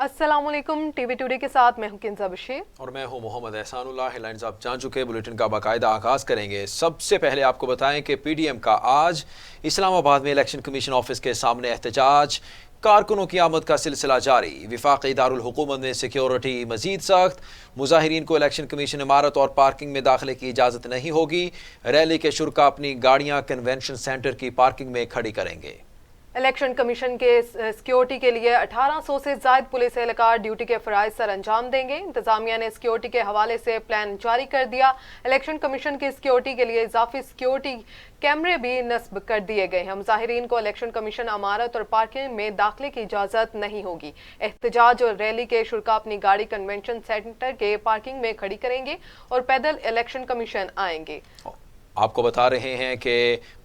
अस्सलाम वालेकुम। TV today के साथ मैं हूं किंजा बशीर और मैं हूं मोहम्मद एहसानुल्लाह। हेडलाइंस आप जान चुके, बुलेटिन का बाकायदा आगाज करेंगे। सबसे पहले आपको बताएं कि पीडीएम का आज इस्लामाबाद में इलेक्शन कमीशन ऑफिस के सामने एहतजाज, कारकुनों की आमद का सिलसिला जारी। वफाकी दारुल हुकूमत में सिक्योरिटी मजीद सख्त, मुजाहिरीन को इलेक्शन कमीशन इमारत और पार्किंग में दाखिले की इजाज़त नहीं होगी। रैली के शुरका अपनी गाड़ियां कन्वेंशन सेंटर की पार्किंग में खड़ी करेंगे। इलेक्शन कमीशन के सिक्योरिटी के लिए 1800 से ज़ायद पुलिस एहलकार ड्यूटी के फ़राइज़ सर अंजाम देंगे। इंतजामिया ने सिक्योरिटी के हवाले से प्लान जारी कर दिया। इलेक्शन कमीशन की सिक्योरिटी के लिए इजाफी सिक्योरिटी कैमरे भी नस्ब कर दिए गए हैं। मुजाहिरीन को इलेक्शन कमीशन इमारत और पार्किंग में दाखिले की इजाज़त नहीं होगी। एहतजाज और रैली के शुरका अपनी गाड़ी कन्वेंशन सेंटर के पार्किंग में खड़ी करेंगे और पैदल इलेक्शन कमीशन आएंगे। आपको बता रहे हैं कि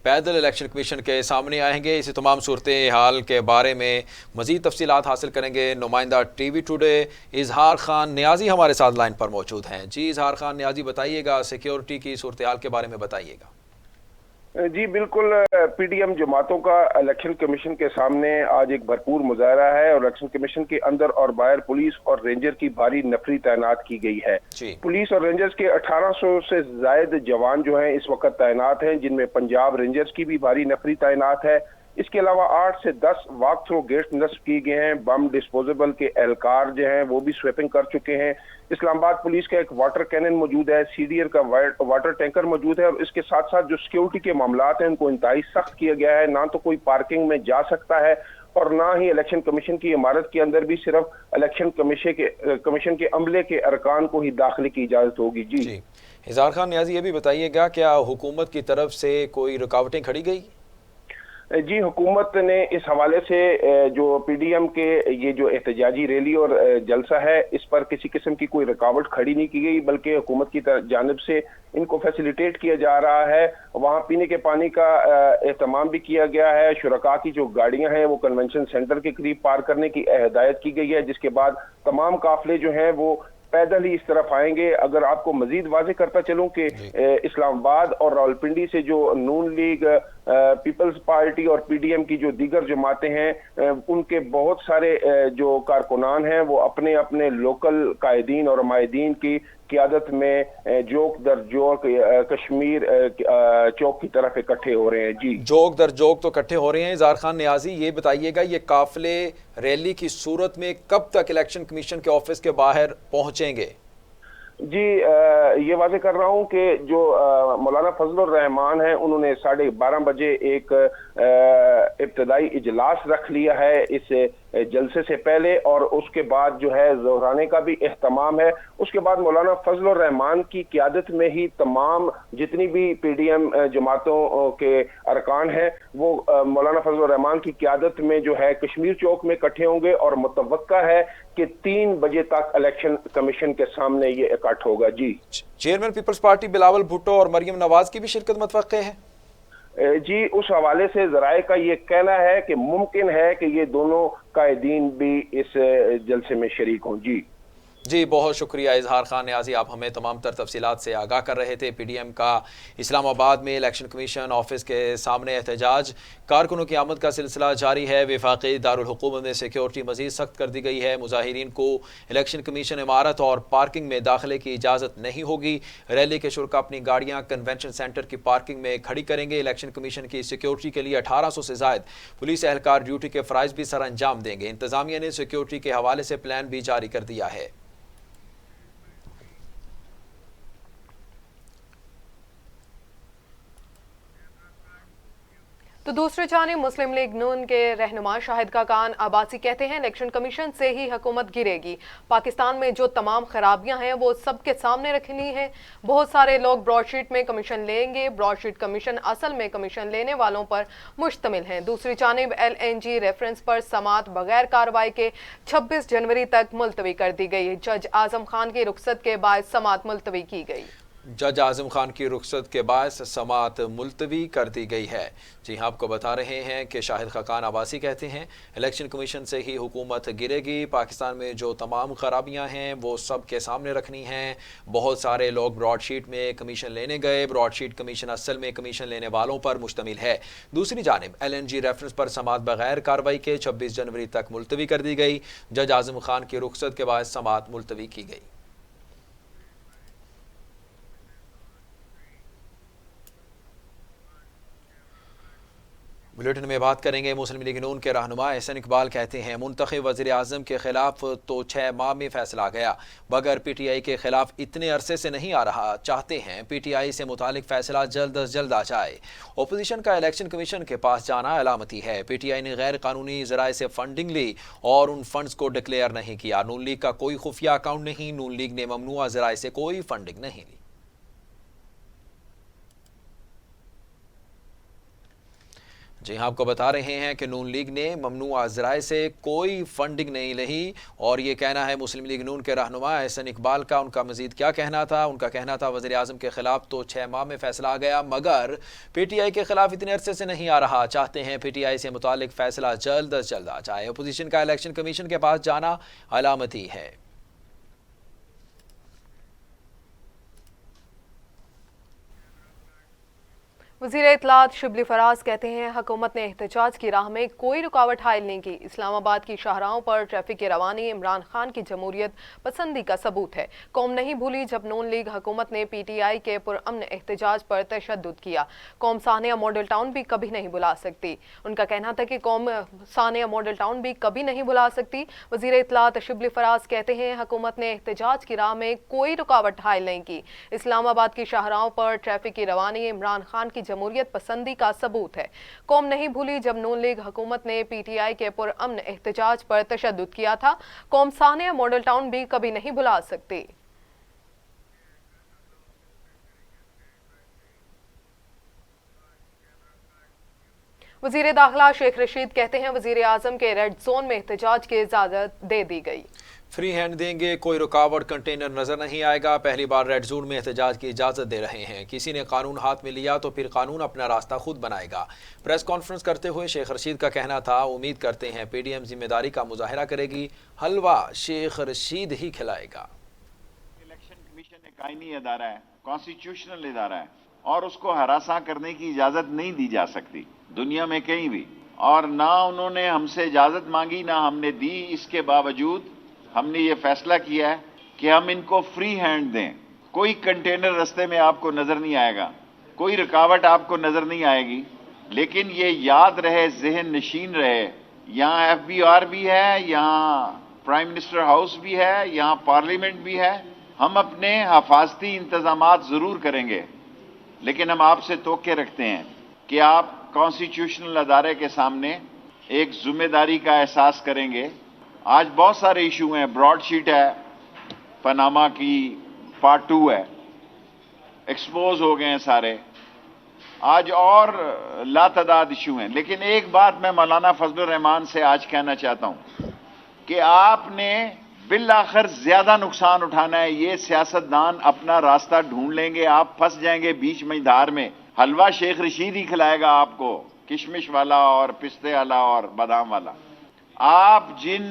पैदल इलेक्शन कमीशन के सामने आएंगे। इसी तमाम सूरत हाल के बारे में मज़ीद तफसीलात हासिल करेंगे। नुमाइंदा टीवी टुडे इजहार खान नियाजी हमारे साथ लाइन पर मौजूद हैं। जी इजहार खान नियाजी, बताइएगा सिक्योरिटी की सूरत हाल के बारे में बताइएगा। जी बिल्कुल, पीडीएम जमातों का इलेक्शन कमीशन के सामने आज एक भरपूर मुजाहरा है और इलेक्शन कमीशन के अंदर और बाहर पुलिस और रेंजर की भारी नफरी तैनात की गई है। पुलिस और रेंजर्स के 1800 से जायद जवान जो हैं इस वक्त तैनात हैं, जिनमें पंजाब रेंजर्स की भी भारी नफरी तैनात है। इसके अलावा 8 से 10 वॉक थ्रू गेट्स नस्ब किए गए हैं। बम डिस्पोजेबल के एहलकार जो हैं वो भी स्वेपिंग कर चुके हैं। इस्लामाबाद पुलिस का एक वाटर कैनन मौजूद है, सीडीआर का वाटर टैंकर मौजूद है और इसके साथ साथ जो सिक्योरिटी के मामलात हैं उनको इंतहाई सख्त किया गया है। ना तो कोई पार्किंग में जा सकता है और ना ही इलेक्शन कमीशन की इमारत के अंदर भी सिर्फ इलेक्शन कमीशन के अमले के अरकान को ही दाखिले की इजाजत होगी। जी इजहार खान नियाजी, ये भी बताइएगा क्या हुकूमत की तरफ से कोई रुकावटें खड़ी गई? जी, हुकूमत ने इस हवाले से जो पीडीएम के ये जो एहतजाजी रैली और जलसा है इस पर किसी किस्म की कोई रुकावट खड़ी नहीं की गई, बल्कि हुकूमत की जानिब से इनको फैसिलिटेट किया जा रहा है। वहाँ पीने के पानी का एहतमाम भी किया गया है। शुरका की जो गाड़ियां हैं वो कन्वेंशन सेंटर के करीब पार करने की हिदायत की गई है, जिसके बाद तमाम काफिले जो हैं वो पैदल ही इस तरफ आएंगे। अगर आपको मजीद वाज़ेह करता चलूं कि इस्लामाबाद और रावलपिंडी से जो नून लीग, पीपल्स पार्टी और पीडीएम की जो दीगर जमातें हैं उनके बहुत सारे जो कारकुनान हैं वो अपने अपने लोकल कायदीन और मायदीन की क़ियादत में जोक दर जोक कश्मीर चौक की तरफ इकट्ठे हो रहे हैं। जी, जोक दर जोक तो इकट्ठे हो रहे हैं। इजहार खान नियाजी, ये बताइएगा ये काफिले रैली की सूरत में कब तक इलेक्शन कमीशन के ऑफिस के बाहर पहुंचेंगे? जी, ये वाज़ेह कर रहा हूँ कि जो मौलाना फजलुर रहमान हैं उन्होंने 12:30 बजे एक इब्तदाई इजलास रख लिया है इस जलसे से पहले और उसके बाद जो है ज़ोहराने का भी एहतमाम है। उसके बाद मौलाना फजलुर रहमान की क़ियादत में ही तमाम जितनी भी पीडीएम जमातों के अरकान हैं वो मौलाना फजलुर रहमान की क़ियादत में जो है कश्मीर चौक में इकट्ठे होंगे और मुतवक्का है कि 3 बजे तक इलेक्शन कमीशन के सामने ये इकट्ठ होगा। जी, चेयरमैन पीपल्स पार्टी बिलावल भुट्टो और मरियम नवाज की भी शिरकत मुतवक्के है? जी, उस हवाले से जराए का ये कहना है कि मुमकिन है कि ये दोनों कायदीन भी इस जलसे में शरीक हों। जी बहुत शुक्रिया इजहार खान नियाजी, आप हमें तमाम तर तफसीलात से आगाह कर रहे थे। पीडीएम का इस्लामाबाद में इलेक्शन कमीशन ऑफिस के सामने एहतजाज, कारकुनों की आमद का सिलसिला जारी है। वफाकी दारुल हुकूमत में सिक्योरिटी मजीद सख्त कर दी गई है। मुजाहिरीन को इलेक्शन कमीशन इमारत और पार्किंग में दाखिले की इजाज़त नहीं होगी। रैली के शुरका अपनी गाड़ियाँ कन्वेंशन सेंटर की पार्किंग में खड़ी करेंगे। इलेक्शन कमीशन की सिक्योरिटी के लिए 1800 से ज़ायद पुलिस एहलकार ड्यूटी के फ़राइज़ भी सर अंजाम देंगे। इंतज़ामिया ने सिक्योरिटी के हवाले से प्लान भी जारी कर दिया है। तो दूसरी जानिब मुस्लिम लीग नून के रहनुमा शाहिद खाकान अब्बासी कहते हैं इलेक्शन कमीशन से ही हुकूमत गिरेगी। पाकिस्तान में जो तमाम खराबियां हैं वो सबके सामने रखनी है। बहुत सारे लोग ब्रॉडशीट में कमीशन लेंगे, ब्रॉडशीट कमीशन असल में कमीशन लेने वालों पर मुश्तमिल है। दूसरी जानिब LNG रेफरेंस पर समात बगैर कार्रवाई के 26 जनवरी तक मुलतवी कर दी गई। जज आजम खान की रुखसत के बाद समात मुलतवी की गई। जज आजम खान की रुखसत के बायस समाअत मुलतवी कर दी गई है। जी हाँ, आपको बता रहे हैं कि शाहिद खकान आबासी कहते हैं इलेक्शन कमीशन से ही हुकूमत गिरेगी। पाकिस्तान में जो तमाम खराबियां हैं वो सब के सामने रखनी हैं। बहुत सारे लोग ब्रॉडशीट में कमीशन लेने गए, ब्रॉडशीट कमीशन असल में कमीशन लेने वालों पर मुश्तमिल है। दूसरी जानिब LNG रेफरेंस पर समाअत बगैर कार्रवाई के 26 जनवरी तक मुलतवी कर दी गई। जज आजम खान की रुखसत के बाद समाअत मुलतवी की गई। बुलेटिन में बात करेंगे मुस्लिम लीग नून के रहनुमा एहसन इकबाल कहते हैं मुंतखब वज़ीर आज़म के खिलाफ तो 6 माह में फैसला आ गया, मगर PTI के खिलाफ इतने अरसे से नहीं आ रहा। चाहते हैं PTI से मुतालिक फैसला जल्द अज जल्द आ जाए। अपोजिशन का इलेक्शन कमीशन के पास जाना अलामती है। PTI ने गैर कानूनी ज़राए से फंडिंग ली और उन फंड्स को डिक्लेयर नहीं किया। नून लीग का कोई खुफिया अकाउंट नहीं, नून लीग ने ममनुआ ज़राए से कोई फंडिंग नहीं ली। जी हाँ, आपको बता रहे हैं कि नून लीग ने ममनुआ ज़राए से कोई फंडिंग नहीं ली और ये कहना है मुस्लिम लीग नून के रहनुमा एहसन इकबाल का। उनका मज़ीद क्या कहना था? उनका कहना था वज़ीर आज़म के खिलाफ तो 6 माह में फैसला आ गया, मगर PTI के खिलाफ इतने अरसे से नहीं आ रहा। चाहते हैं PTI से मुतालिक फैसला जल्द अज जल्द आ जाए। अपोजिशन का इलेक्शन कमीशन के पास जाना अलामती है। वज़ीर इत्तलात शिबली फराज कहते हैं हुकूमत ने एहतजाज की राह में कोई रुकावट हायल नहीं की। इस्लामाबाद की शाहराहों पर ट्रैफिक की रवानी इमरान खान की जमहूरियत पसंदी का सबूत है। कौम नहीं भूली जब नून लीग हुकूमत ने PTI के पुरअमन एहतजाज पर तशद्दुद किया। कौम सानिया मॉडल टाउन भी कभी नहीं बुला सकती। उनका कहना था कि कौम सानिया मॉडल टाउन भी कभी नहीं बुला सकती। वज़ीर इत्तलात शिबली फराज कहते हैं हुकूमत ने एहतजाज की राह में कोई रुकावट हायल नहीं की। इस्लामाबाद की शाहराहों पर ट्रैफिक की रवानी इमरान खान की जमहूरियत पसंदी का सबूत है। कौम नहीं भूली जब नून लीग हुकूमत ने PTI के पुरअमन एहतजाज पर तशद्दुद किया था। कौम सानिया मॉडल टाउन भी कभी नहीं भुला सकती। वज़ीर दाखिला शेख रशीद कहते हैं वज़ीर आज़म के रेड जोन में एहतजाज की इजाज़त दे दी गई। फ्री हैंड देंगे, कोई रुकावट कंटेनर नजर नहीं आएगा। पहली बार रेड जोन में एहतजाज की इजाजत दे रहे हैं। किसी ने कानून हाथ में लिया तो फिर कानून अपना रास्ता खुद बनाएगा। प्रेस कॉन्फ्रेंस करते हुए शेख रशीद का कहना था उम्मीद करते हैं PDM जिम्मेदारी का मुजाहिरा करेगी, हलवा शेख रशीद ही खिलाएगा। इलेक्शन कमीशन एक आईनी अदारा है, कॉन्स्टिट्यूशनल इदारा है और उसको हरासा करने की इजाजत नहीं दी जा सकती दुनिया में कहीं भी। और ना उन्होंने हमसे इजाजत मांगी ना हमने दी। इसके बावजूद हमने ये फैसला किया है कि हम इनको फ्री हैंड दें। कोई कंटेनर रास्ते में आपको नजर नहीं आएगा, कोई रुकावट आपको नजर नहीं आएगी। लेकिन ये याद रहे, जहन नशीन रहे, यहाँ FBR भी है, यहाँ प्राइम मिनिस्टर हाउस भी है, यहाँ पार्लियामेंट भी है। हम अपने हफाजती इंतजामात जरूर करेंगे, लेकिन हम आपसे तोके रखते हैं कि आप कॉन्स्टिट्यूशनल अदारे के सामने एक जिम्मेदारी का एहसास करेंगे। आज बहुत सारे इशू हैं, ब्रॉडशीट है, पनामा की पार्ट 2 है, एक्सपोज हो गए हैं सारे। आज और लातादाद इशू हैं। लेकिन एक बात मैं मौलाना फजलुर रहमान से आज कहना चाहता हूं कि आपने बिल आखिर ज्यादा नुकसान उठाना है। ये सियासतदान अपना रास्ता ढूंढ लेंगे, आप फंस जाएंगे बीच में धार में। हलवा शेख रशीद ही खिलाएगा आपको, किशमिश वाला और पिस्ते वाला और बादाम वाला। आप जिन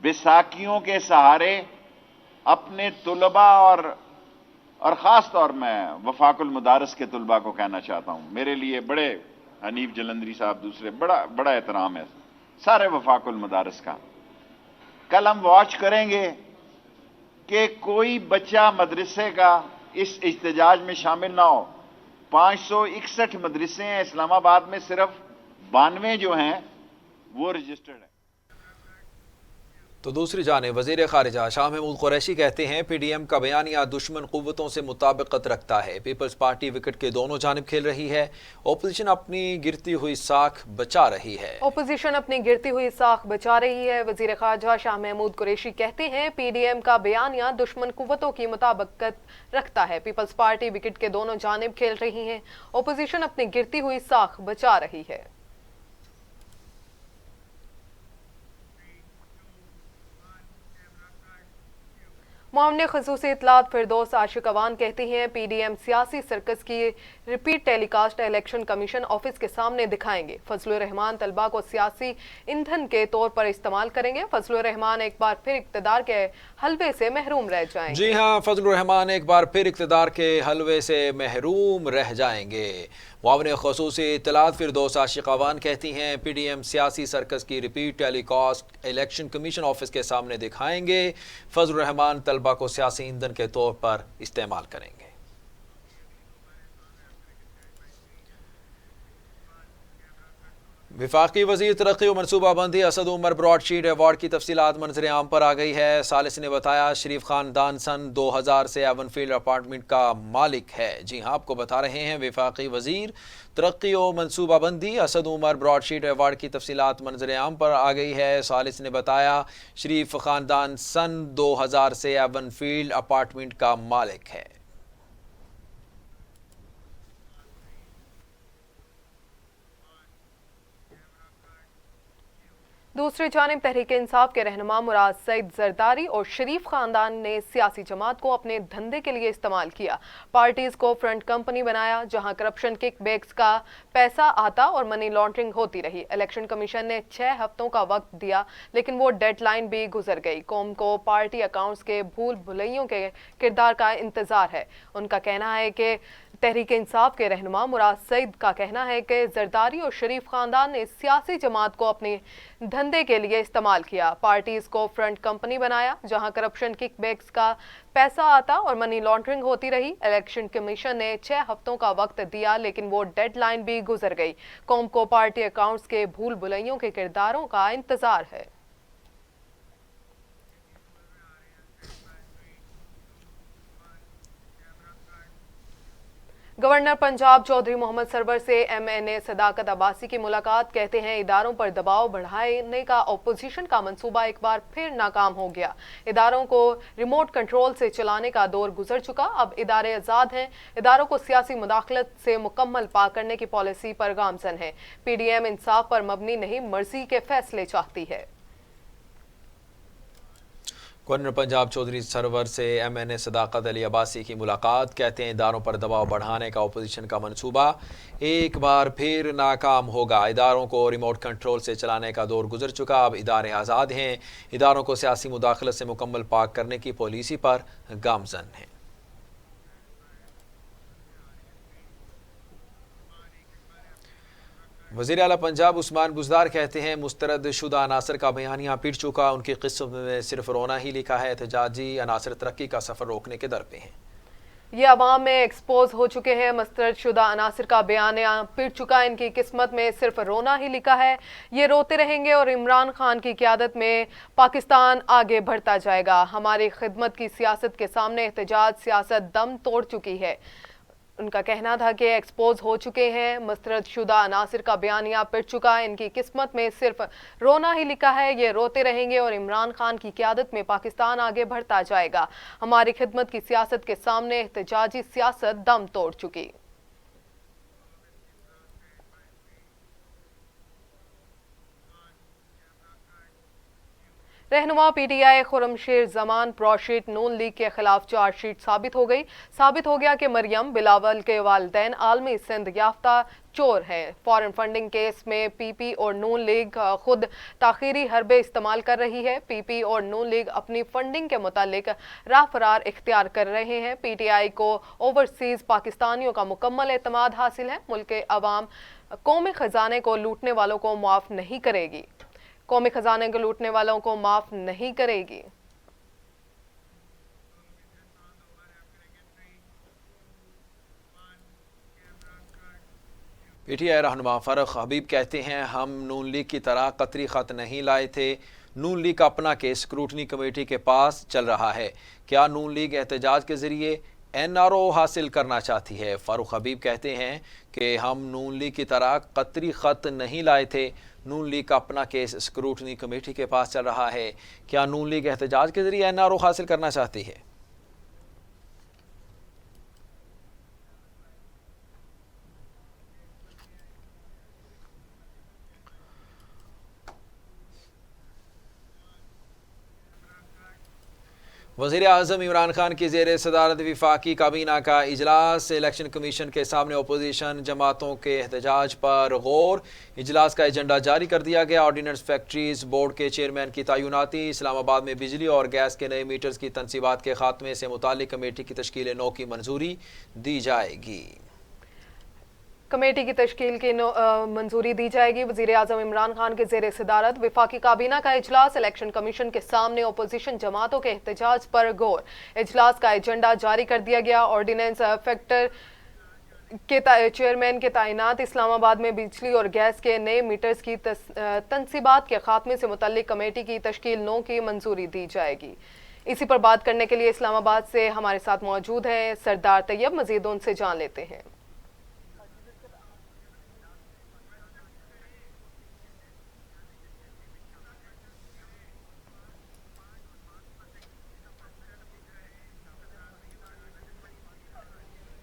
बैसाखियों के सहारे अपने तुलबा और ख़ास तौर में वफाकुल मुदारस के तुलबा को कहना चाहता हूँ, मेरे लिए बड़े हनीफ जलंधरी साहब दूसरे बड़ा एहतराम है सारे वफाकुल मुदारस का। कल हम वॉच करेंगे कि कोई बच्चा मदरसे का इस इज्तिजाज में शामिल ना हो। 561 मदरसे हैं इस्लामाबाद में, सिर्फ 92 जो हैं वो रजिस्टर्ड है। तो दूसरी जानिब वज़ीर ख़ारिजा शाह महमूद कुरैशी कहते हैं PDM का बयानिया दुश्मन क़ुव्वतों से मुताबिकत रखता है। पीपल्स पार्टी विकेट के दोनों जानिब खेल रही है। ओपोजिशन अपनी गिरती हुई साख बचा रही है। ओपोजिशन अपनी गिरती हुई साख बचा रही है। वज़ीर ख़ारिजा शाह महमूद कुरैशी कहते हैं PDM का बयानिया दुश्मन क़ुव्वतों की मुताबिकत रखता है। पीपल्स पार्टी विकेट के दोनों जानिब खेल रही है। ओपोजिशन अपनी गिरती हुई साख बचा रही है। मामले खसूसी इतलात फिरदौस आशिक अवान कहती हैं PDM सियासी सर्कस की repeat telecast election commission office के सामने दिखाएंगे। फजलुर रहमान तलबा को सियासी ईंधन के तौर पर इस्तेमाल करेंगे। फजलुर रहमान एक बार फिर इक़्तिदार के हलवे से महरूम रह जाएंगे। जी हाँ, फजलुर रहमान एक बार फिर इक़्तिदार के हलवे से महरूम रह जाएंगे। मुआविन खसूसी इत्तलात फिरदौस आशिक अवान कहती हैं PDM सियासी सर्कस की repeat telecast election commission office के सामने दिखाएंगे। फजलुर रहमान तलबा को सियासी ईंधन के तौर पर इस्तेमाल करेंगे। वफाकी वज़ीर तरक्की और मनसूबाबंदी असद उमर ब्रॉडशीट अवार्ड की तफसीलात मंजर आम पर आ गई है। सालिस ने बताया शरीफ खानदान सन 2000 से एवनफील्ड अपार्टमेंट का मालिक है। जी हाँ, आपको बता रहे हैं वफाकी वज़ीर तरक्की और मनसूबाबंदी असद उमर ब्रॉडशीट अवार्ड की तफसीलात मंजर आम पर आ गई है। सालिस ने बताया शरीफ खानदान सन 2000 से एवनफील्ड अपार्टमेंट का मालिक है। दूसरी जानिब तहरीक इंसाफ के रहनुमा मुराद सईद जरदारी और शरीफ खानदान ने सियासी जमात को अपने धंधे के लिए इस्तेमाल किया। पार्टीज को फ्रंट कंपनी बनाया जहां करप्शन किकबैक्स का पैसा आता और मनी लॉन्ड्रिंग होती रही। इलेक्शन कमीशन ने 6 हफ्तों का वक्त दिया लेकिन वो डेडलाइन भी गुजर गई। कौम को पार्टी अकाउंट्स के भूल भुलैयों के किरदार का इंतजार है। उनका कहना है कि तहरीक इंसाफ के रहनुमा मुराद सईद का कहना है कि जरदारी और शरीफ खानदान ने सियासी जमात को अपने धंधे के लिए इस्तेमाल किया। पार्टीज को फ्रंट कंपनी बनाया जहां करप्शन किकबैक्स का पैसा आता और मनी लॉन्ड्रिंग होती रही। इलेक्शन कमीशन ने 6 हफ्तों का वक्त दिया लेकिन वो डेडलाइन भी गुजर गई। कौम को पार्टी अकाउंट्स के भूल भुलैयों के किरदारों का इंतजार है। गवर्नर पंजाब चौधरी मोहम्मद सरवर से MNA सदाकत अब्बासी की मुलाकात। कहते हैं इदारों पर दबाव बढ़ाने का अपोजिशन का मंसूबा एक बार फिर नाकाम हो गया। इदारों को रिमोट कंट्रोल से चलाने का दौर गुजर चुका। अब इदारे आज़ाद हैं। इदारों को सियासी मुदाखलत से मुकम्मल पाक करने की पॉलिसी पर गामजन है। PDM इंसाफ पर मबनी नहीं, मर्जी के फैसले चाहती है। गवर्नर पंजाब चौधरी सरवर से MNA सदाकत अली अब्बासी की मुलाकात। कहते हैं इदारों पर दबाव बढ़ाने का अपोजिशन का मंसूबा एक बार फिर नाकाम होगा। इदारों को रिमोट कंट्रोल से चलाने का दौर गुजर चुका। अब इदारे आज़ाद हैं। इदारों को सियासी मुदाखलत से मुकम्मल पाक करने की पॉलिसी पर गामजन है। वज़ीर आला पंजाब उस्मान बुज़दार कहते हैं मुस्तरद शुदा अनासर का बयानिया पिट चुका। उनकी किस्म में सिर्फ रोना ही लिखा है। एहतजाजी अनासर तरक्की का सफ़र रोकने के दर पे हैं। ये अवाम में एक्सपोज हो चुके हैं। मुस्तरद शुदा अनासर का बयानिया पिट चुका। इनकी किस्मत में सिर्फ रोना ही लिखा है। ये रोते रहेंगे और इमरान खान की क़यादत में पाकिस्तान आगे बढ़ता जाएगा। हमारी खिदमत की सियासत के सामने एहतजाज सियासत दम तोड़ चुकी है। उनका कहना था कि एक्सपोज हो चुके हैं। मुस्तरद शुदा अनासिर का बयानिया पिट चुका है। इनकी किस्मत में सिर्फ रोना ही लिखा है। ये रोते रहेंगे और इमरान खान की क़यादत में पाकिस्तान आगे बढ़ता जाएगा। हमारी खिदमत की सियासत के सामने एहतजाजी सियासत दम तोड़ चुकी। रहनुमा PTI खुरमशेर जमान ब्रॉडशीट नून लीग के खिलाफ चार्जशीट साबित हो गई। साबित हो गया कि मरियम बिलावल के वालिदैन आलमी सिंध याफ्ता चोर हैं। फॉरेन फंडिंग केस में PP और नून लीग खुद ताखीरी हरबे इस्तेमाल कर रही है। PP और नून लीग अपनी फंडिंग के मुतालिक राह फरार इख्तियार कर रहे हैं। PTI को ओवरसीज पाकिस्तानियों का मुकम्मल एतमाद हासिल है। मुल्क के अवाम कौमी खजाने को लूटने वालों को माफ़ नहीं करेगी। कौमी खजाने को लूटने वालों को माफ नहीं करेगी। PTI रहनुमा फ़ारूक हबीब कहते हैं हम नून लीग की तरह कतरी ख़त नहीं लाए थे। नून लीग का अपना केस स्क्रूटनी कमेटी के पास चल रहा है। क्या नून लीग एहतजाज के ज़रिए NRO हासिल करना चाहती है? फ़ारूक हबीब कहते हैं कि हम नून लीग की तरह कतरी ख़त नहीं लाए थे। नून लीग का अपना केस स्क्रूटनी कमेटी के पास चल रहा है। क्या नून लीग एहतजाज के ज़रिए NRO हासिल करना चाहती है? वज़ीर आज़म इमरान खान की ज़ेर सदारत वफाकी काबीना का इजलास। इलेक्शन कमीशन के सामने अपोजिशन जमातों के एहतजाज पर गौर। इजलास का एजेंडा जारी कर दिया गया। ऑर्डिनेंस फैक्ट्रीज बोर्ड के चेयरमैन की तैनाती। इस्लामाबाद में बिजली और गैस के नए मीटर्स की तनसीबात के खात्मे से मुतालिक कमेटी की तश्कील नौ की मंजूरी दी जाएगी। कमेटी की तश्कील की मंजूरी दी जाएगी। वज़ीर आज़म इमरान खान के ज़ेर सदारत वफाकी काबीना का इजलास। इलेक्शन कमीशन के सामने अपोजिशन जमातों के एहतजाज पर गौर। इजलास का एजेंडा जारी कर दिया गया। ऑर्डिनेंस फैक्टर के चेयरमैन के तैनात। इस्लामाबाद में बिजली और गैस के नए मीटर्स की तनसीबात के खात्मे से मुतल्लिक कमेटी की तश्कील 9 की मंजूरी दी जाएगी। इसी पर बात करने के लिए इस्लामाबाद से हमारे साथ मौजूद हैं सरदार तैयब। मज़ीद उनसे जान लेते हैं।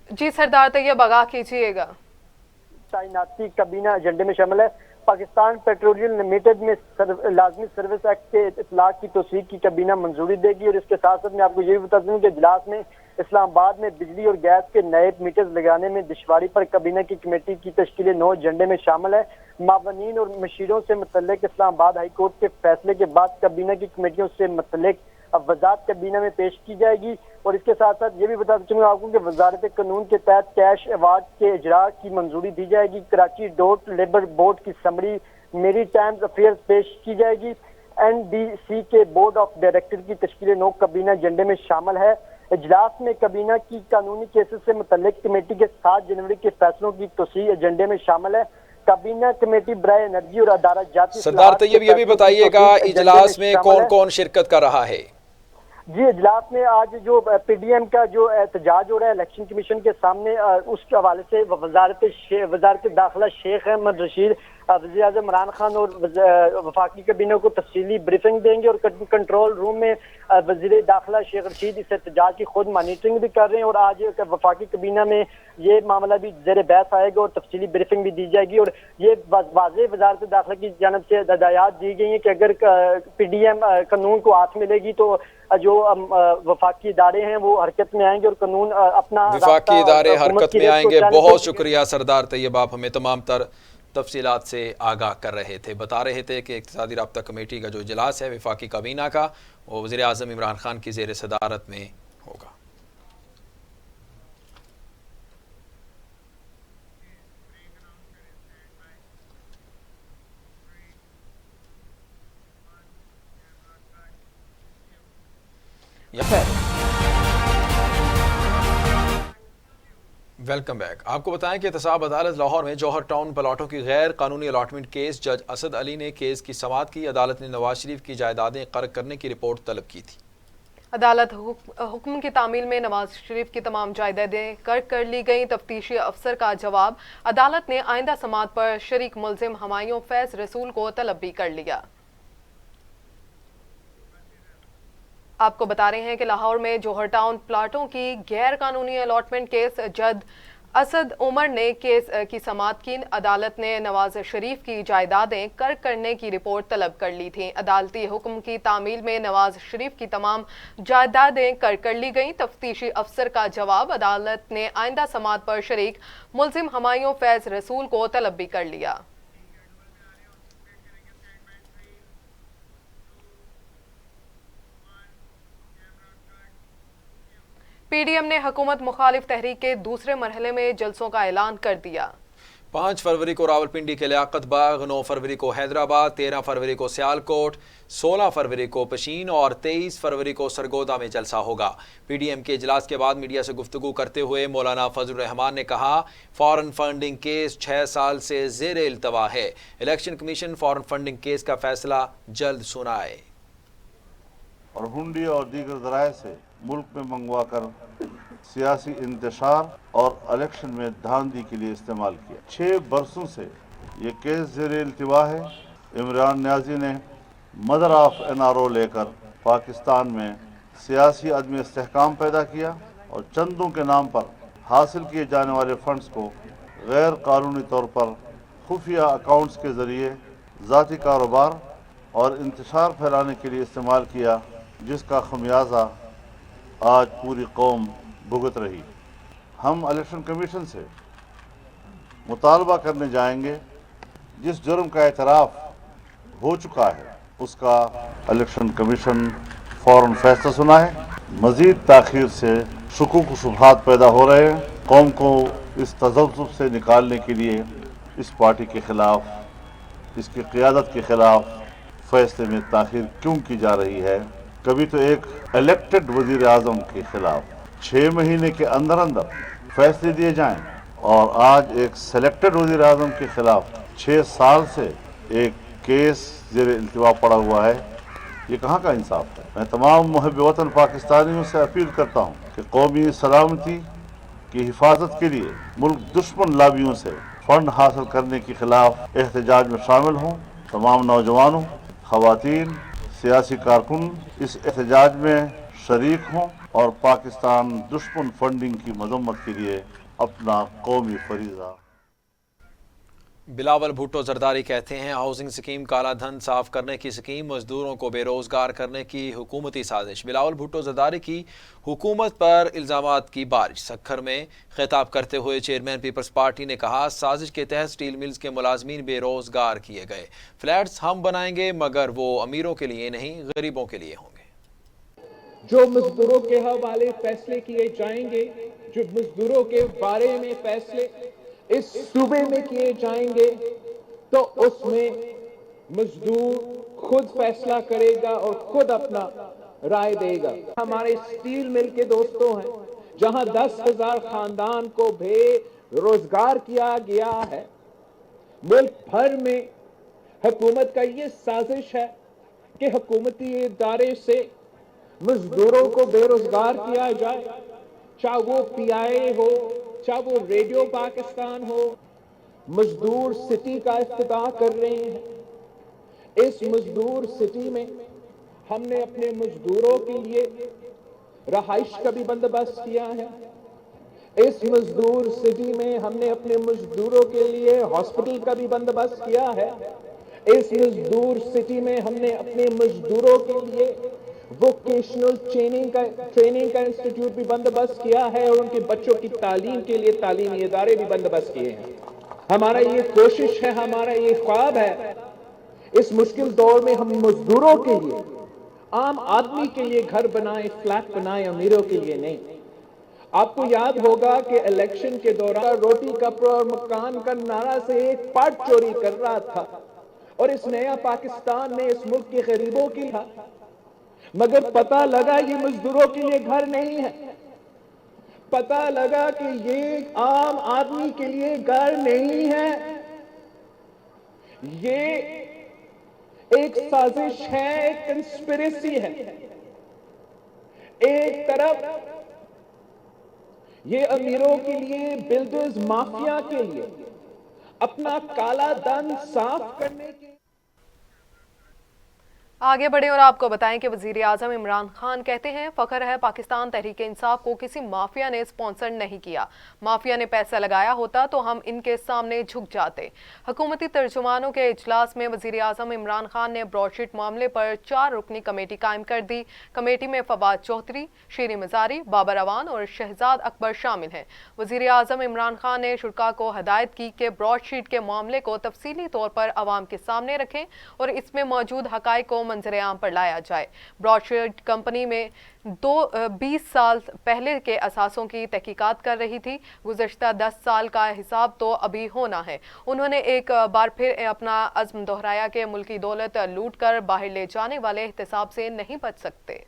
जी सरदार तैयब आगाह कीजिएगा। तैनाती काबीना एजेंडे में शामिल है। पाकिस्तान पेट्रोलियम लिमिटेड में लाजमी सर्विस एक्ट के इतलाक की तौसीक की काबीना मंजूरी देगी। और इसके साथ साथ मैं आपको ये भी बता दूं कि इजलास में इस्लामाबाद में बिजली और गैस के नए मीटर्स लगाने में दुश्वारी पर काबीना की कमेटी की तश्कील 9 एजेंडे में शामिल है। मावनीन और मशीरों से मुतल्लिक इस्लामाबाद हाई कोर्ट के फैसले के बाद काबीना की कमेटियों से मुतल्लिक वजात काबीना में पेश की जाएगी। और इसके साथ साथ ये भी बता दूंगा आपको कि वजारत कानून के तहत कैश अवार्ड के इजरा की मंजूरी दी जाएगी। कराची डोर्ट लेबर बोर्ड की समरी मेरी टाइम्स अफेयर्स पेश की जाएगी। NDC के बोर्ड ऑफ डायरेक्टर की तश्कील 9 काबीना एजेंडे में शामिल है। इजलास में काबीना की कानूनी केसेस से मुतल्लिक कमेटी के 7 जनवरी के फैसलों की तौसीह एजेंडे में शामिल है। काबीना कमेटी बराए एनर्जी और अदालत जाती। सरदार तैयब ये भी बताइएगा इजलास में कौन कौन शिरकत कर रहा है? जी इजलास में आज जो PDM का जो एहतजाज हो रहा है इलेक्शन कमीशन के सामने, उसके हवाले से वजारत दाखिला शेख अहमद रशीद वज़ीर आज़म इमरान खान और वफाकी काबीना को तफसीली ब्रीफिंग देंगे। और कंट्रोल रूम में वज़ीर दाखिला शेख रशीद इस एहतजाज की खुद मॉनिटरिंग भी कर रहे हैं। और आज वफाकी काबीना में ये मामला भी ज़ेर बहस आएगा और तफसीली ब्रीफिंग भी दी जाएगी। और ये वाज़ेह वजारत दाखिला की जानब से हिदायत दी गई है कि अगर PDM कानून को हाथ मिलेगी तो जो वफाकी इदारे हैं वो हरकत में आएंगे और कानून अपना वफाकी इदारे हरकत में आएंगे। बहुत शुक्रिया सरदार तैयब, आप हमें तमाम तर तफसीलात से आगाह कर रहे थे। बता रहे थे कि इक़्तिसादी राब्ता कमेटी का जो इजलास है वफाकी काबीना का वो वज़ीर आज़म इमरान खान की ज़ेर सदारत में होगा। Welcome back. आपको बताएं कि एहतसाब अदालत लाहौर में जौहर टाउन प्लाटों की गैर कानूनी अलाटमेंट केस जज असद अली ने केस की समाअत की। अदालत ने नवाज शरीफ की जायदादें कर्क करने की रिपोर्ट तलब की थी। अदालत हुक्म की तामील में नवाज शरीफ की तमाम जायदादें कर्क कर ली गई। तफ्तीशी अफसर का जवाब। अदालत ने आइंदा समाअत पर शरीक मुलजिम हमायूं फैज रसूल को तलब भी कर लिया। आपको बता रहे हैं कि लाहौर में जौहर टाउन प्लाटों की गैर कानूनी अलॉटमेंट केस जज असद उमर ने केस की समाअत की। अदालत ने नवाज शरीफ की जायदादें कर्क करने की रिपोर्ट तलब कर ली थी। अदालती हुक्म की तामील में नवाज शरीफ की तमाम जायदादें कर्क कर ली गईं। तफ्तीशी अफसर का जवाब। अदालत ने आइंदा समाअत पर शरीक मुलजिम हमायूं फैज रसूल को तलब भी कर लिया। PDM ने हुकूमत मुखालिफ तहरीक के दूसरे मरहले में जलसों का ऐलान कर दिया। 5 फरवरी को रावलपिंडी के लियाकत बाग, 9 फरवरी को हैदराबाद, 13 फरवरी को सियालकोट, 16 फरवरी को पशीन और 23 फरवरी को सरगोदा में जलसा होगा। PDM के इजलास के बाद मीडिया से गुफ्तगू करते हुए मौलाना फजलुर रहमान ने कहा, फॉरेन फंडिंग केस 6 साल से ज़ेर इल्तवा है। Election commission foreign funding case का फैसला जल्द सुनाए। और हुंडी और दीगर ज़राए से मुल्क में मंगवा कर सियासी इंतशार और इलेक्शन में धांधली के लिए इस्तेमाल किया। 6 बरसों से ये केस ज़ेर इल्तिवा है। इमरान न्याजी ने मदर ऑफ NRO लेकर पाकिस्तान में सियासी अदम इस्तेहकाम पैदा किया और चंदों के नाम पर हासिल किए जाने वाले फंड्स को गैर कानूनी तौर पर खुफिया अकाउंट्स के ज़रिए ज़ाती कारोबार और इंतशार फैलाने के लिए इस्तेमाल किया, जिसका खमियाजा आज पूरी कौम भुगत रही। हम इलेक्शन कमीशन से मुतालबा करने जाएंगे, जिस जुर्म का एतराफ़ हो चुका है उसका इलेक्शन कमीशन फ़ौरन फैसला सुनाए। मज़ीद ताख़ीर से शुकूक शुबहात पैदा हो रहे हैं। कौम को इस तज़ब्ज़ुब से निकालने के लिए इस पार्टी के ख़िलाफ़, इसकी क़ियादत के ख़िलाफ़ फ़ैसले में ताख़ीर क्यों की जा रही है। कभी तो एक इलेक्टेड वज़ीर आज़म के ख़िलाफ़ 6 महीने के अंदर अंदर फैसले दिए जाएं, और आज एक सेलेक्टेड वज़ीर आज़म के ख़िलाफ़ 6 साल से एक केस ज़ेर इल्तिवा पड़ा हुआ है। ये कहाँ का इंसाफ है। मैं तमाम मुहब्बे वतन पाकिस्तानियों से अपील करता हूँ कि कौमी सलामती की हिफाजत के लिए मुल्क दुश्मन लाबियों से फंड हासिल करने के खिलाफ एहतजाज में शामिल हों। तमाम नौजवानों, ख़वातीन, सियासी कारकुन इस एहतजाज में शरीक हों और पाकिस्तान दुश्मन फंडिंग की मजम्मत के लिए अपना कौमी फरीज़ा। बिलावल भुट्टो जरदारी कहते हैं, हाउसिंग स्कीम काला धन साफ करने की स्कीम, मजदूरों को बेरोजगार करने की हुकूमती साजिश। बिलावल भुट्टो जरदारी की हुकूमत पर इल्ज़ामात की बारिश। सक्खर में खिताब करते हुए चेयरमैन पीपल्स पार्टी ने कहा, साजिश के तहत स्टील मिल्स के मुलाजमीन बेरोजगार किए गए। फ्लैट्स हम बनाएंगे मगर वो अमीरों के लिए नहीं, गरीबों के लिए होंगे। जो मजदूरों के हवाले फैसले किए जाएंगे, जो मजदूरों के बारे में फैसले इस सूबे में किए जाएंगे, तो उसमें मजदूर खुद फैसला करेगा और खुद अपना राय देगा। हमारे स्टील मिल के दोस्तों हैं, जहां 10,000 खानदान को बेरोजगार किया गया है। मुल्क भर में हुकूमत का ये साजिश है कि हुकूमती इदारे से मजदूरों को बेरोजगार किया जाए, चाहे वो PI हो, चाहे वो रेडियो पाकिस्तान हो। मजदूर सिटी का इफ्तिताह कर रहे हैं। इस मजदूर सिटी में हमने अपने मजदूरों के लिए रहाइश का भी बंदोबस्त किया है। इस मजदूर सिटी में हमने अपने मजदूरों के लिए हॉस्पिटल का भी बंदोबस्त किया है। इस मजदूर सिटी में हमने अपने मजदूरों के लिए वोकेशनल ट्रेनिंग का इंस्टीट्यूट भी बंदोबस्त किया है और उनके बच्चों की तालीम के लिए तालीमी इदारे भी बंदोबस्त किए हैं। हमारा ये कोशिश है, हमारा ये ख्वाब है, इस मुश्किल दौर में हम मजदूरों के लिए, आम आदमी के लिए घर बनाए, फ्लैट बनाए, अमीरों के लिए नहीं। आपको याद होगा कि इलेक्शन के दौरान रोटी कपड़ा और मकान का नारा से एक पार्ट चोरी कर रहा था, और इस नया पाकिस्तान में इस मुल्क के गरीबों की था, मगर पता लगा ये मजदूरों के लिए घर नहीं है। पता लगा कि ये आम आदमी के लिए घर नहीं है। ये एक साजिश है, एक कंस्पिरेसी है। एक तरफ ये अमीरों के लिए, बिल्डर्स माफिया के लिए अपना काला धन साफ करने के। आगे बढ़े और आपको बताएं कि वजीर आजम इमरान खान कहते हैं, फख्र है पाकिस्तान तहरीक इंसाफ को किसी माफिया ने स्पॉन्सर नहीं किया। माफिया ने पैसा लगाया होता तो हम इनके सामने झुक जाते। हुकूमती तर्जुमानों के इजलास में वजीर आजम इमरान खान ने ब्रॉडशीट मामले पर 4 रुकनी कमेटी कायम कर दी। कमेटी में फवाद चौधरी, शीरी मजारी, बाबर अवान और शहजाद अकबर शामिल हैं। वजीर आजम इमरान खान ने शुरा को हदायत की कि ब्रॉडशीट के मामले को तफसीली तौर पर अवाम के सामने रखें और इसमें मौजूद हकाइक को मंजर आम पर लाया जाए। ब्रॉडशीट कंपनी में 20 साल पहले के असासों की तहकीकात कर रही थी। गुज़श्ता 10 साल का हिसाब तो अभी होना है। उन्होंने एक बार फिर अपना अज़्म दोहराया कि मुल्की दौलत लूट कर बाहर ले जाने वाले एहतसाब से नहीं बच सकते।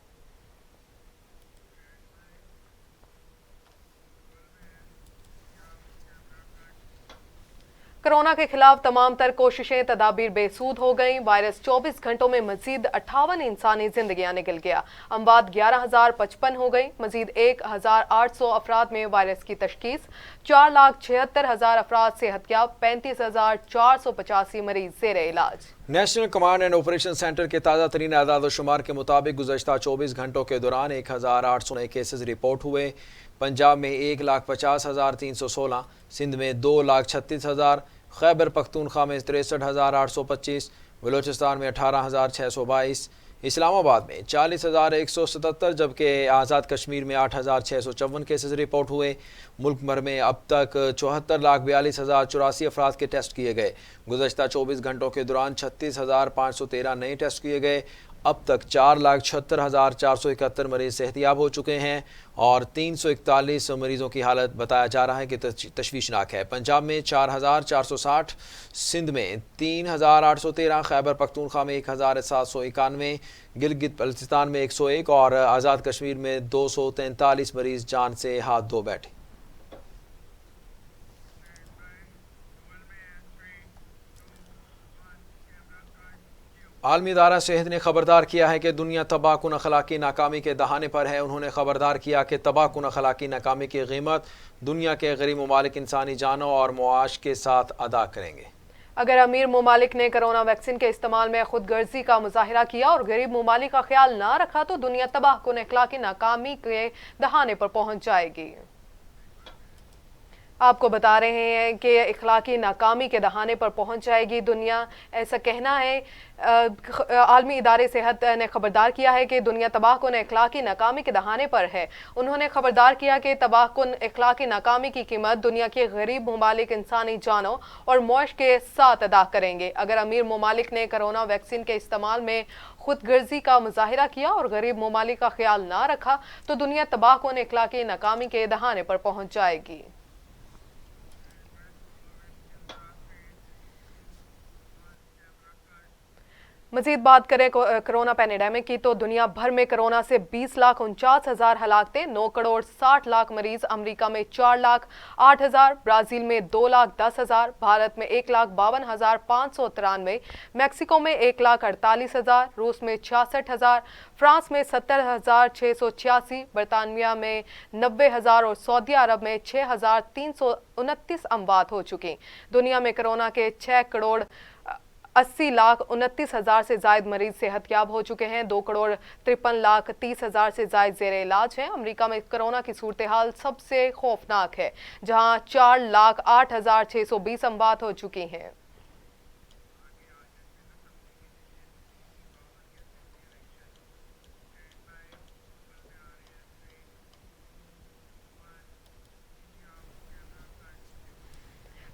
कोरोना के खिलाफ तमाम तर कोशिशें तदाबीर बेसूद हो गईं। वायरस 24 घंटों में मजीद 58 इंसानी जिंदगियां निकल गया। अमवात 11,055 हो गई। मजीद 1,800 अफराद में वायरस की तशखीस। 4,76,000 अफराद सेहतयाब। 35,485 मरीज ज़ेर इलाज। National command and operation centre के ताज़ा तरीन आदाद शुमार के मुताबिक गुज़श्ता 24 घंटों के दौरान 1,800 नए केसेज रिपोर्ट हुए। पंजाब में 1,50,316, सिंध में 2,36,000, खैबर पख्तूनख्वा में 63,825, बलोचिस्तान में 18,622, اسلام آباد میں 40,177 جبکہ آزاد کشمیر میں 8,654 کیسز رپورٹ ہوئے۔ ملک بھر میں اب تک 74,42,084 افراد کے ٹیسٹ کیے گئے۔ گزشتہ 24 گھنٹوں کے دوران 36,513 نئے ٹیسٹ کیے گئے۔ اب تک 4,76,471 مریض صحت یاب ہو چکے ہیں اور 341 مریضوں کی حالت بتایا جا رہا ہے کہ تشویشناک ہے۔ پنجاب میں 4,460، سندھ میں 3,813، خیبر پختونخوا میں 1,791، گلگت بلتستان میں 101 اور آزاد کشمیر میں 243 مریض جان سے ہاتھ دھو بیٹھے۔ عالمی ادارہ صحت نے خبردار کیا ہے کہ دنیا تباہ کن اخلاقی ناکامی کے دہانے پر ہے۔ انہوں نے خبردار کیا کہ تباہ کن اخلاقی ناکامی کی قیمت دنیا کے غریب ممالک انسانی جانوں اور معاش کے ساتھ ادا کریں گے۔ اگر امیر ممالک نے کرونا ویکسین کے استعمال میں خود غرضی کا مظاہرہ کیا اور غریب ممالک کا خیال نہ رکھا تو دنیا تباہ کن اخلاقی ناکامی کے دہانے پر پہنچ جائے گی۔ آپ کو بتا رہے ہیں کہ اخلاقی ناکامی کے دہانے پر پہنچ جائے گی دنیا، ایسا کہنا ہے۔ عالمی ادارے صحت نے خبردار کیا ہے کہ دنیا تباہ کن اخلاقی ناکامی کے دہانے پر ہے۔ انہوں نے خبردار کیا کہ تباہ کن اخلاقی ناکامی کی قیمت دنیا کے غریب ممالک انسانی جانوں اور معاش کے ساتھ ادا کریں گے۔ اگر امیر ممالک نے کرونا ویکسین کے استعمال میں خود غرضی کا مظاہرہ کیا اور غریب ممالک کا خیال نہ رکھا تو دنیا تباہ کن اخلاقی ناکامی کے دہانے پر پہنچ جائے گی۔ مزید بات کریں کرونا پینیڈیمک کی تو دنیا بھر میں کرونا سے 20,49,000 ہلاکتیں، 9,60,00,000 مریض، امریکہ میں 4,08,000، برازیل میں 2,10,000، بھارت میں 1,52,593، میکسیکو میں 1,48,000، روس میں 66,000، فرانس میں 70,686، برطانیہ میں 90,000 اور سعودی عرب میں 6,329 اموات ہو چکی۔ دنیا میں کرونا کے 6,80,29,000 سے زائد مریض صحت یاب ہو چکے ہیں، 2,53,30,000 سے زائد زیر علاج ہیں۔ امریکہ میں کرونا کی صورتحال سب سے خوفناک ہے جہاں 4,08,620 اموات ہو چکی ہیں۔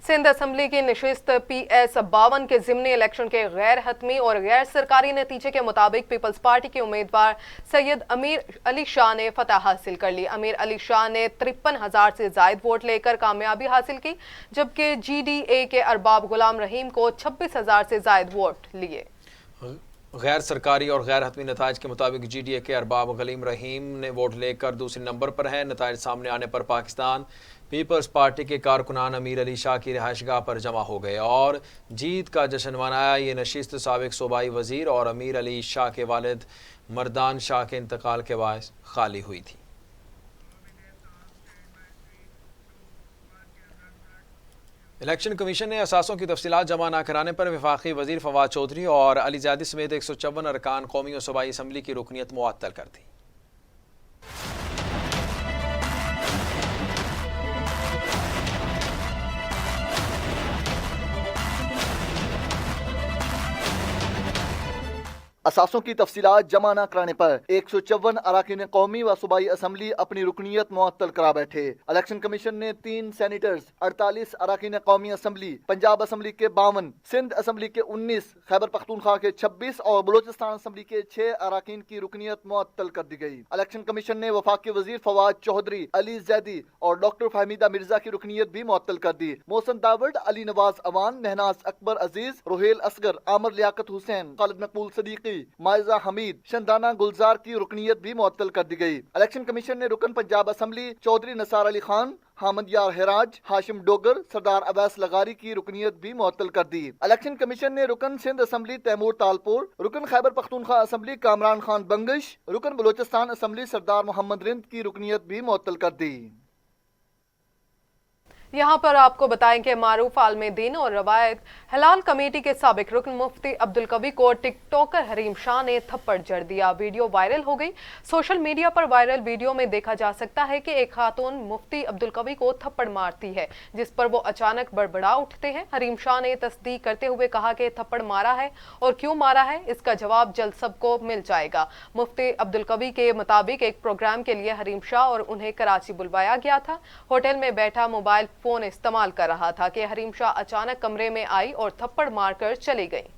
سندھ اسمبلی کی نشست PS-52 کے ضمنی الیکشن کے غیر حتمی اور غیر سرکاری نتیجے کے مطابق پیپلز پارٹی کے امیدوار سید امیر علی شاہ نے فتح حاصل کر لی۔ امیر علی شاہ نے 53,000 سے زائد ووٹ لے کر کامیابی حاصل کی، جبکہ GDA کے ارباب غلام رحیم کو 26,000 سے زائد ووٹ لیے۔ غیر سرکاری اور غیر حتمی نتائج کے مطابق GDA کے ارباب غلام رحیم نے ووٹ لے کر دوسرے نمبر پر ہیں۔ نتائج سامنے آنے پر پاکستان پیپلز پارٹی کے کارکنان امیر علی شاہ کی رہائش گاہ پر جمع ہو گئے اور جیت کا جشن منایا۔ یہ نشست سابق صوبائی وزیر اور امیر علی شاہ کے والد مردان شاہ کے انتقال کے باعث خالی ہوئی تھی۔ الیکشن کمیشن نے اثاثوں کی تفصیلات جمع نہ کرانے پر وفاقی وزیر فواد چودھری اور علی زیادی سمیت 154 ارکان قومی و صوبائی اسمبلی کی رکنیت معطل کر دی۔ اثاثوں کی تفصیلات جمع نہ کرانے پر 154 اراکین قومی و صوبائی اسمبلی اپنی رکنیت معطل کرا بیٹھے۔ الیکشن کمیشن نے 3 سینیٹرز، 48 اراکین قومی اسمبلی، پنجاب اسمبلی کے 52، سندھ اسمبلی کے 19، خیبر پختونخوا کے 26 اور بلوچستان اسمبلی کے 6 اراکین کی رکنیت معطل کر دی گئی۔ الیکشن کمیشن نے وفاقی وزیر فواد چودھری، علی زیدی اور ڈاکٹر فہمیدہ مرزا کی رکنیت بھی معطل کر دی۔ محسن داوڑ، علی نواز اوان، مہناز اکبر عزیز، روہیل اصغر، عامر لیاقت حسین، خالد مقبول صدیقی، مائزہ حمید، شندانہ گلزار کی رکنیت بھی معطل کر دی گئی۔ الیکشن کمیشن نے رکن پنجاب اسمبلی چودھری نثار علی خان، حامد یار ہراج، ہاشم ڈوگر، سردار اویس لغاری کی رکنیت بھی معطل کر دی۔ الیکشن کمیشن نے رکن سندھ اسمبلی تیمور تالپور، رکن خیبر پختونخوا اسمبلی کامران خان بنگش، رکن بلوچستان اسمبلی سردار محمد رند کی رکنیت بھی معطل کر دی۔ यहाँ पर आपको बताएं कि मारूफ आलम दीन और रवायत हलाल कमेटी के साबिक रुकन मुफ्ती अब्दुल कवी को टिकटॉकर हरीम शाह ने थप्पड़ जड़ दिया। वीडियो वायरल हो गई। सोशल मीडिया पर वायरल वीडियो में देखा जा सकता है कि एक खातून मुफ्ती अब्दुल कवी को थप्पड़ मारती है, जिस पर वो अचानक बड़बड़ा उठते हैं। हरीम शाह ने तस्दीक करते हुए कहा कि थप्पड़ मारा है और क्यों मारा है इसका जवाब जल्द सबको मिल जाएगा। मुफ्ती अब्दुल कवी के मुताबिक एक प्रोग्राम के लिए हरीम शाह और उन्हें कराची बुलवाया गया था। होटल में बैठा मोबाइल फोन इस्तेमाल कर रहा था कि हरीम शाह अचानक कमरे में आई और थप्पड़ मारकर चली गई।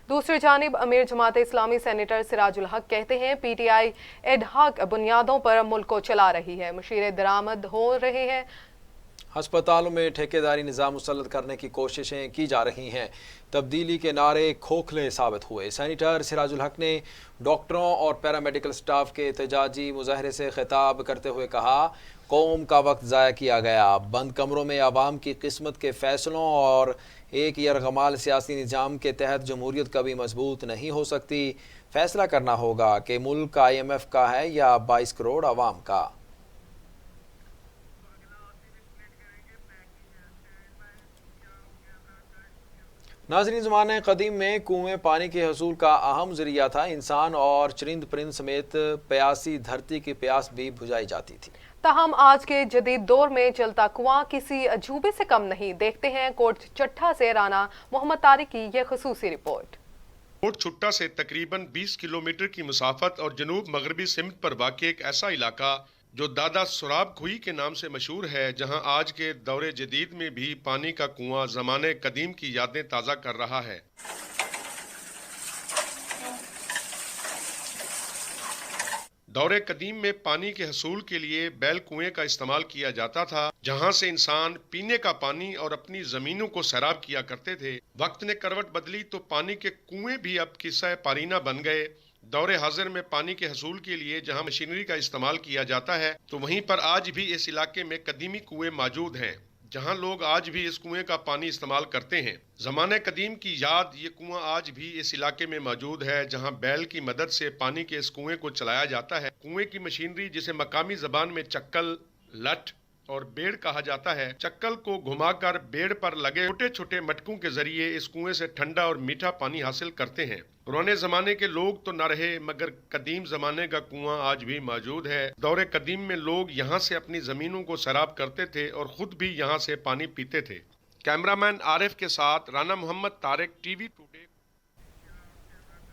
दूसरी जानिब अमीर जमात इस्लामी सेनेटर सिराजुल हक कहते हैं पीटीआई एडहॉक बुनियादों पर मुल्क को चला रही है, मुशीरे दरामद हो रहे हैं। हस्पतालों में ठेकेदारी निज़ाम मुसल्लत करने की कोशिशें की जा रही हैं। तब्दीली के नारे खोखले साबित हुए। सेनेटर सिराजुल हक ने डॉक्टरों और पैरामेडिकल स्टाफ के एहतजाजी मुजाहरे से खिताब करते हुए कहा, कौम का वक्त ज़ाया किया गया। बंद कमरों में आवाम की किस्मत के फैसलों और एक यरगमाल सियासी निज़ाम के तहत जमहूरियत कभी मजबूत नहीं हो सकती। फैसला करना होगा कि मुल्क IMF का है या 22 करोड़ आवाम का। नाज़रीन, ज़माने क़दीम में कुएं पानी के हसूल का अहम ज़रिया था। इंसान और चरिंद परिंद समेत प्यासी धरती की प्यास भी बुझाई जाती थी। ताहम आज के जदीद दौर में चलता कुआं किसी अजूबे से कम नहीं। देखते हैं कोट चट्टा से राना मोहम्मद तारिक की यह ख़ुसूसी रिपोर्ट। कोट चुट्टा से तकरीबन 20 किलोमीटर की मुसाफत और जनूब मगरबी सिमत पर वाक़ एक ऐसा इलाका जो दादा सुराब खुई के नाम से मशहूर है, जहां आज के दौरे जदीद में भी पानी का कुआं ज़माने कदीम की यादें ताज़ा कर रहा है। दौरे कदीम में पानी के हसूल के लिए बैल कुएं का इस्तेमाल किया जाता था, जहां से इंसान पीने का पानी और अपनी जमीनों को सैराब किया करते थे। वक्त ने करवट बदली तो पानी के कुएं भी अब किस्सा पारीना बन गए। दौरे हाजिर में पानी के हसूल के लिए जहां मशीनरी का इस्तेमाल किया जाता है, तो वहीं पर आज भी इस इलाके में कदीमी कुएं मौजूद हैं, जहां लोग आज भी इस कुएं का पानी इस्तेमाल करते हैं। ज़माने कदीम की याद ये कुआं आज भी इस इलाके में मौजूद है, जहां बैल की मदद से पानी के इस कुएं को चलाया जाता है। कुएं की मशीनरी, जिसे मकामी ज़बान में चक्कल, लठ और बेड़ कहा जाता है, चक्कल को घुमाकर बेड़ पर लगे छोटे छोटे मटकों के जरिए इस कुएं से ठंडा और मीठा पानी हासिल करते हैं। पुराने जमाने के लोग तो न रहे, मगर कदीम जमाने का कुआं आज भी मौजूद है। दौरे कदीम में लोग यहाँ से अपनी जमीनों को सैराब करते थे और खुद भी यहाँ से पानी पीते थे। कैमरामैन आरिफ के साथ राना मोहम्मद तारिक, TV टुडे।